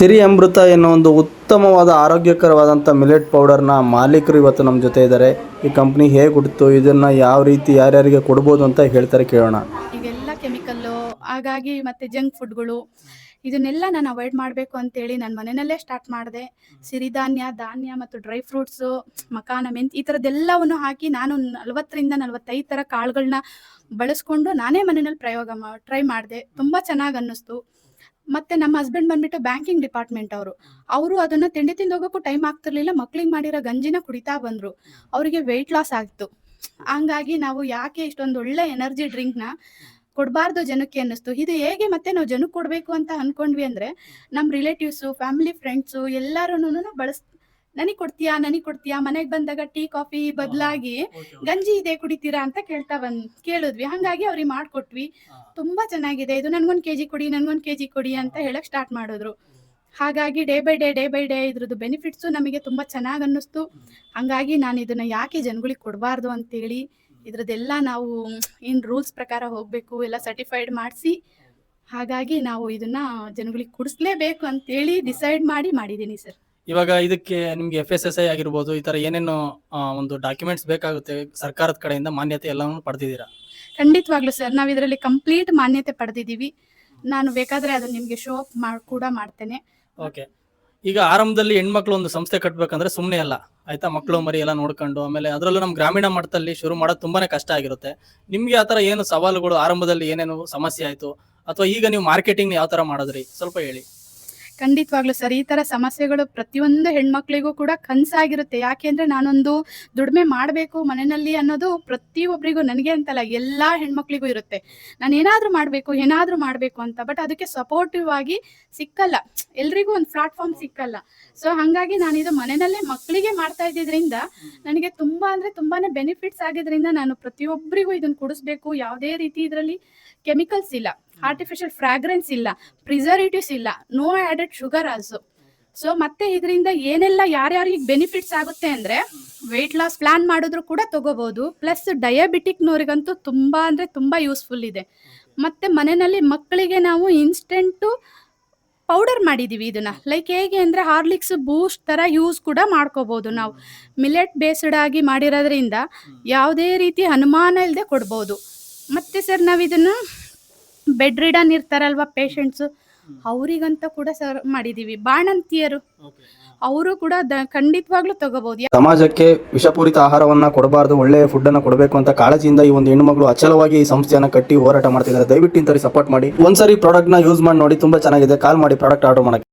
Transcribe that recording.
ಸಿರಿ ಅಮೃತ ಎನ್ನೋ ಒಂದು ಉತ್ತಮವಾದ ಆರೋಗ್ಯಕರವಾದಂಥ ಮಿಲೆಟ್ ಪೌಡರ್ನ ಮಾಲೀಕರು ಇವತ್ತು ನಮ್ಮ ಜೊತೆ ಇದ್ದಾರೆ. ಈ ಕಂಪ್ನಿ ಹೇಗೆ ಹುಟ್ಟಿತು, ಇದನ್ನು ಯಾವ ರೀತಿ ಯಾರ್ಯಾರಿಗೆ ಕೊಡ್ಬೋದು ಅಂತ ಹೇಳ್ತಾರೆ, ಕೇಳೋಣ. ಈಗೆಲ್ಲ ಕೆಮಿಕಲ್ಲು, ಹಾಗಾಗಿ ಮತ್ತೆ ಜಂಕ್ ಫುಡ್ಗಳು ಇದನ್ನೆಲ್ಲ ನಾನು ಅವಾಯ್ಡ್ ಮಾಡಬೇಕು ಅಂತೇಳಿ ನಾನು ಮನೆಯಲ್ಲೇ ಸ್ಟಾರ್ಟ್ ಮಾಡಿದೆ. ಸಿರಿಧಾನ್ಯ, ಧಾನ್ಯ ಮತ್ತು ಡ್ರೈ ಫ್ರೂಟ್ಸು, ಮಕಾನ, ಮೆಂತ್ ಈ ಥರದ್ದೆಲ್ಲವನ್ನು ಹಾಕಿ ನಾನು 40ರಿಂದ 45 ಥರ ಕಾಳುಗಳನ್ನ ಬಳಸ್ಕೊಂಡು ನಾನೇ ಮನೆಯಲ್ಲಿ ಟ್ರೈ ಮಾಡಿದೆ. ತುಂಬ ಚೆನ್ನಾಗಿ ಅನ್ನಿಸ್ತು. ಮತ್ತೆ ನಮ್ಮ ಹಸ್ಬೆಂಡ್ ಬಂದ್ಬಿಟ್ಟು ಬ್ಯಾಂಕಿಂಗ್ ಡಿಪಾರ್ಟ್ಮೆಂಟ್ ಅವರು ಅದನ್ನ ತಿಂಡಿ ತಿಂದು ಹೋಗೋಕ್ಕೂ ಟೈಮ್ ಆಗ್ತಿರ್ಲಿಲ್ಲ. ಮಕ್ಳಿಗೆ ಮಾಡಿರೋ ಗಂಜಿನ ಕುಡಿತಾ ಬಂದ್ರು. ಅವರಿಗೆ ವೆಯ್ಟ್ ಲಾಸ್ ಆಗ್ತು. ಹಂಗಾಗಿ ನಾವು ಯಾಕೆ ಇಷ್ಟೊಂದು ಒಳ್ಳೆ ಎನರ್ಜಿ ಡ್ರಿಂಕ್ನ ಕೊಡಬಾರ್ದು ಜನಕ್ಕೆ ಅನ್ನಿಸ್ತು. ಇದು ಹೇಗೆ ಮತ್ತೆ ನಾವು ಜನಕ್ಕೆ ಕೊಡಬೇಕು ಅಂತ ಅನ್ಕೊಂಡ್ವಿ ಅಂದ್ರೆ, ನಮ್ಮ ರಿಲೇಟಿವ್ಸು, ಫ್ಯಾಮಿಲಿ, ಫ್ರೆಂಡ್ಸು ಎಲ್ಲರೂ ನನಗೆ ಕೊಡ್ತೀಯಾ, ಮನೆಗೆ ಬಂದಾಗ ಟೀ ಕಾಫಿ ಬದಲಾಗಿ ಗಂಜಿ ಇದೆ ಕುಡಿತೀರಾ ಅಂತ ಕೇಳಿದ್ವಿ. ಹಂಗಾಗಿ ಅವ್ರಿಗೆ ಮಾಡ್ಕೊಟ್ವಿ. ತುಂಬಾ ಚೆನ್ನಾಗಿದೆ, ಇದು ನನ್ಗೊಂದು ಕೆಜಿ ಕೊಡಿ ಅಂತ ಹೇಳಕ್ ಸ್ಟಾರ್ಟ್ ಮಾಡಿದ್ರು. ಹಾಗಾಗಿ ಡೇ ಬೈ ಡೇ ಇದ್ರದ್ದು ಬೆನಿಫಿಟ್ಸು ನಮಗೆ ತುಂಬಾ ಚೆನ್ನಾಗಿ ಅನ್ನಿಸ್ತು. ಹಂಗಾಗಿ ನಾನು ಇದನ್ನ ಯಾಕೆ ಜನಗಳಿಗೆ ಕೊಡಬಾರ್ದು ಅಂತೇಳಿ ಇದ್ರದ್ದೆಲ್ಲ ನಾವು ರೂಲ್ಸ್ ಪ್ರಕಾರ ಹೋಗ್ಬೇಕು, ಎಲ್ಲ ಸರ್ಟಿಫೈಡ್ ಮಾಡಿಸಿ, ಹಾಗಾಗಿ ನಾವು ಇದನ್ನ ಜನಗಳಿಗೆ ಕುಡಿಸ್ಲೇಬೇಕು ಅಂತೇಳಿ ಡಿಸೈಡ್ ಮಾಡಿದ್ದೀನಿ ಸರ್. ಇವಾಗ ಇದಕ್ಕೆ ನಿಮ್ಗೆ FSSAI ಆಗಿರ್ಬೋದು, ಈ ತರ ಏನೇನು ಒಂದು ಡಾಕ್ಯುಮೆಂಟ್ಸ್ ಬೇಕಾಗುತ್ತೆ ಸರ್ಕಾರದ ಕಡೆಯಿಂದ ಮಾನ್ಯತೆ ಎಲ್ಲವನ್ನು ಪಡೆದಿದ್ದೀರಾ? ಖಂಡಿತವಾಗ್ಲೂ ಸರ್, ನಾವು ಇದರಲ್ಲಿ ಕಂಪ್ಲೀಟ್ ಮಾನ್ಯತೆ ಪಡೆದಿದ್ದೀವಿ. ನಾನು ಬೇಕಾದ್ರೆ ಅದನ್ನ ನಿಮ್ಗೆ ಶೋ ಅಪ್ ಕೂಡ ಮಾಡ್ತೇನೆ. ಓಕೆ. ಈಗ ಆರಂಭದಲ್ಲಿ ಹೆಣ್ಮಕ್ಳು ಒಂದು ಸಂಸ್ಥೆ ಕಟ್ಟಬೇಕಂದ್ರೆ ಸುಮ್ಮನೆ ಅಲ್ಲ, ಆಯ್ತಾ? ಮಕ್ಕಳು ಮರಿ ಎಲ್ಲ ನೋಡ್ಕೊಂಡು, ಆಮೇಲೆ ಅದರಲ್ಲೂ ನಮ್ಮ ಗ್ರಾಮೀಣ ಮಟ್ಟದಲ್ಲಿ ಶುರು ಮಾಡೋದು ತುಂಬಾನೇ ಕಷ್ಟ ಆಗಿರುತ್ತೆ. ನಿಮ್ಗೆ ಆ ತರ ಏನು ಸವಾಲುಗಳು, ಆರಂಭದಲ್ಲಿ ಏನೇನು ಸಮಸ್ಯೆ ಆಯ್ತು, ಅಥವಾ ಈಗ ನೀವು ಮಾರ್ಕೆಟಿಂಗ್ ಯಾವ ತರ ಮಾಡಿದ್ರಿ, ಸ್ವಲ್ಪ ಹೇಳಿ. ಖಂಡಿತವಾಗ್ಲೂ ಸರ್, ಈ ತರ ಸಮಸ್ಯೆಗಳು ಪ್ರತಿಯೊಂದು ಹೆಣ್ಮಕ್ಳಿಗೂ ಕೂಡ ಕನಸಾಗಿರುತ್ತೆ. ಯಾಕೆಂದ್ರೆ ನಾನೊಂದು ದುಡಿಮೆ ಮಾಡಬೇಕು ಮನೆಯಲ್ಲಿ ಅನ್ನೋದು ಪ್ರತಿಯೊಬ್ಬರಿಗೂ, ನನಗೆ ಅಂತಲ್ಲ ಎಲ್ಲಾ ಹೆಣ್ಮಕ್ಳಿಗೂ ಇರುತ್ತೆ. ನಾನು ಏನಾದ್ರೂ ಮಾಡಬೇಕು ಅಂತ. ಬಟ್ ಅದಕ್ಕೆ ಸಪೋರ್ಟಿವ್ ಆಗಿ ಸಿಕ್ಕಲ್ಲ, ಎಲ್ರಿಗೂ ಒಂದು ಪ್ಲಾಟ್ಫಾರ್ಮ್ ಸಿಕ್ಕಲ್ಲ. ಸೊ ಹಂಗಾಗಿ ನಾನು ಇದು ಮನೆಯಲ್ಲೇ ಮಕ್ಕಳಿಗೆ ಮಾಡ್ತಾ ಇದ್ದಿದ್ರಿಂದ ನನಗೆ ತುಂಬಾನೇ ಬೆನಿಫಿಟ್ಸ್ ಆಗಿದ್ರಿಂದ ನಾನು ಪ್ರತಿಯೊಬ್ಬರಿಗೂ ಇದನ್ನ ಕುಡಿಸ್ಬೇಕು. ಯಾವುದೇ ರೀತಿ ಇದರಲ್ಲಿ ಕೆಮಿಕಲ್ಸ್ ಇಲ್ಲ, ಆರ್ಟಿಫಿಷಿಯಲ್ ಫ್ರಾಗ್ರೆನ್ಸ್ ಇಲ್ಲ, ಪ್ರಿಸರ್ವೇಟಿವ್ಸ್ ಇಲ್ಲ, no added sugar also. So ಮತ್ತೆ ಇದರಿಂದ ಏನೆಲ್ಲ ಯಾರ್ಯಾರಿಗೆ ಬೆನಿಫಿಟ್ಸ್ ಆಗುತ್ತೆ ಅಂದ್ರೆ, ವೆಯ್ಟ್ ಲಾಸ್ ಪ್ಲಾನ್ ಮಾಡಿದ್ರು ಕೂಡ ತಗೋಬಹುದು. ಪ್ಲಸ್ ಡಯಾಬಿಟಿಕ್ನವ್ರಿಗಂತೂ ತುಂಬಾ ಯೂಸ್ಫುಲ್ ಇದೆ. ಮತ್ತೆ ಮನೆಯಲ್ಲಿ ಮಕ್ಕಳಿಗೆ ನಾವು ಇನ್ಸ್ಟೆಂಟ್ ಪೌಡರ್ ಮಾಡಿದೀವಿ ಇದನ್ನ. ಲೈಕ್ ಹೇಗೆ ಅಂದ್ರೆ ಹಾರ್ಲಿಕ್ಸ್, ಬೂಸ್ಟ್ ತರ ಯೂಸ್ ಕೂಡ ಮಾಡ್ಕೋಬಹುದು. ನಾವು ಮಿಲೆಟ್ ಬೇಸ್ಡ್ ಆಗಿ ಮಾಡಿರೋದ್ರಿಂದ ಯಾವುದೇ ರೀತಿ ಅನುಮಾನ ಇಲ್ಲದೆ ಕೊಡ್ಬೋದು. ಮತ್ತೆ ಸರ್, ನಾವು ಇದನ್ನ ಬೆಡ್ ರಿಡನ್ ಇರ್ತಾರಲ್ವಾ ಪೇಷಂಟ್ಸ್, ಅವರಿಗಂತ ಕೂಡ ಸರ್ ಮಾಡಿದೀವಿ. ಬಾಣಂತಿಯರು ಅವರು ಕೂಡ ಖಂಡಿತವಾಗ್ಲೂ ತಗೋಬಹುದು. ಸಮಾಜಕ್ಕೆ ವಿಷಪೂರಿತ ಆಹಾರವನ್ನ ಕೊಡಬಾರ್ದು, ಒಳ್ಳೆಯ ಫುಡ್ ಅನ್ನ ಕೊಡಬೇಕು ಅಂತ ಕಾಳಜಿಯಿಂದ ಈ ಒಂದು ಹೆಣ್ಣುಮಗಳು ಅಚಲವಾಗಿ ಈ ಸಂಸ್ಥೆಯನ್ನ ಕಟ್ಟಿ ಹೋರಾಟ ಮಾಡ್ತಿದ್ದಾರೆ. ದಯವಿಟ್ಟು ಇಂಥವ್ರಿಗೆ ಸಪೋರ್ಟ್ ಮಾಡಿ. ಒಂದ್ಸರಿ ಪ್ರಾಡಕ್ಟ್ ನ ಯೂಸ್ ಮಾಡಿ ನೋಡಿ, ತುಂಬಾ ಚೆನ್ನಾಗಿದೆ. ಕಾಲ್ ಮಾಡಿ ಪ್ರಾಡಕ್ಟ್ ಆರ್ಡರ್ ಮಾಡಕ್ಕೆ.